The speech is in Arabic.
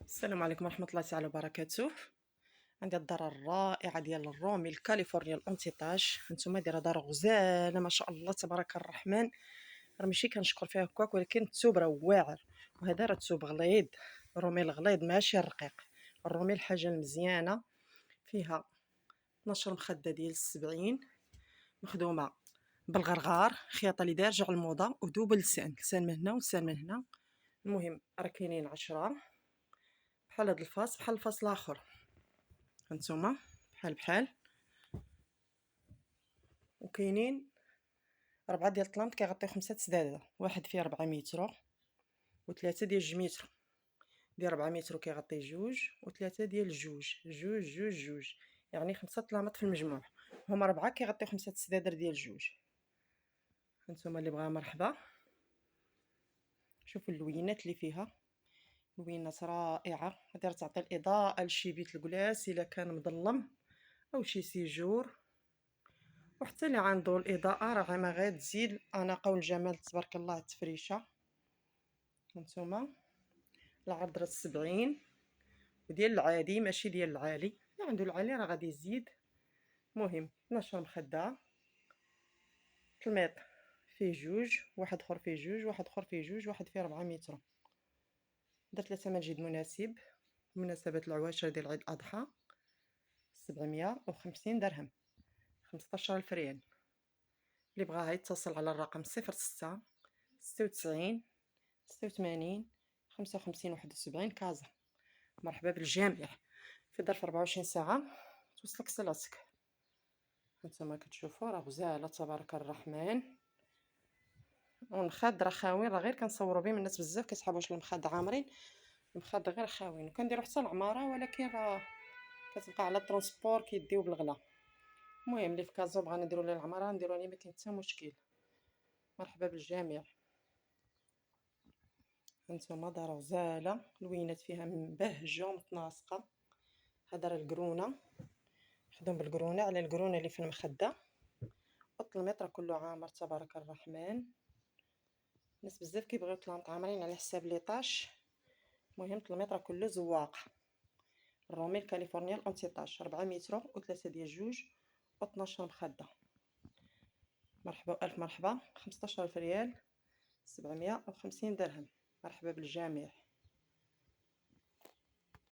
السلام عليكم ورحمة الله تعالى وبركاته. عندي الدار الرائعة ديال الرومي الكاليفورنيا الانتيطاج. هانتوما دايرة دار غزالة ما شاء الله تبارك الرحمن. راه ماشي كنشكر فيها هكاك، ولكن الثوب راه واعر، وهذا راه الثوب غليظ، الرومي الغليظ ماشي الرقيق. الرومي الحاجة المزيانة فيها 12 مخدة ديال السبعين مخدومة بالغرغار، خياطة اللي دارجة على الموضة، ودوب لسان من هنا ولسان من هنا. المهم راه كاينين 10 بحال هاد الفاس بحال الفاس الاخر. هانتوما بحال وكاينين 4 ديال الطلانط كيغطيو 5 سدادة، واحد فيه 4 متر و3 ديال 2 متر، ديال 4 متر كيغطي جوج، و3 ديال جوج جوج جوج جوج، يعني 5 طلانط في المجموع، هما 4 كيغطيو 5 سدادر ديال جوج. هانتوما اللي بغا مرحبا. شوفوا اللوينات اللي فيها، لوينات رائعة، هادي راه تعطي الإضاءة لشي بيت الكلاس إلا كان مظلم أو شي سيجور، وحتى اللي عنده الإضاءة راه ما غتزيد الأناقة والجمال تبارك الله التفريشة. هانتوما العرض راه 70، وديال العادي ماشي ديال العالي، اللي عنده العالي راه غادي يزيد. مهم 12 مخدة، تلميط فيه جوج، واحد اخر فيه جوج، واحد اخر فيه جوج، واحد فيه 4 متر. درت له ثمن جد مناسب بمناسبة العواشر ديال عيد الأضحى، 750 درهم، 15,000 ريال. اللي بغاها يتصل على الرقم 06 96 86 55 71 كازا. مرحبا بالجميع، في ظرف 24 ساعة توصلك صلاتك. هانتوما كتشوفوا راه غزالة تبارك الرحمن، والمخاد راه خاوين، راه غير كنصوروا بهم، الناس بزاف كيسحبوا واش المخاد عامرين، المخاد غير خاوين، وكنديروا حتى العمارة، ولكن راه كتبقى على الترونسبور كيديو بالغلا. المهم اللي في كازو بغانا نديرو ليه العمارة نديرو ليه، ما كاين حتى مشكل. مرحبا بالجميع. هانتوما دار غزالة، لوينات فيها مبهجة ومتناسقة. هذا راه القرونة، خدوم بالقرونة على القرونة اللي في المخدة. المتر كله عامر تبارك الرحمن. ناس بزاف كيبغيو طلانط عامرين على حساب ليطاش. المهم المتر كله زواق. الرومي الكاليفورنيا الانتيطاج 4 متر و3 ديال جوج و12 مخدة. مرحبا والف مرحبا، 15,000 ريال، 750 درهم. مرحبا بالجميع.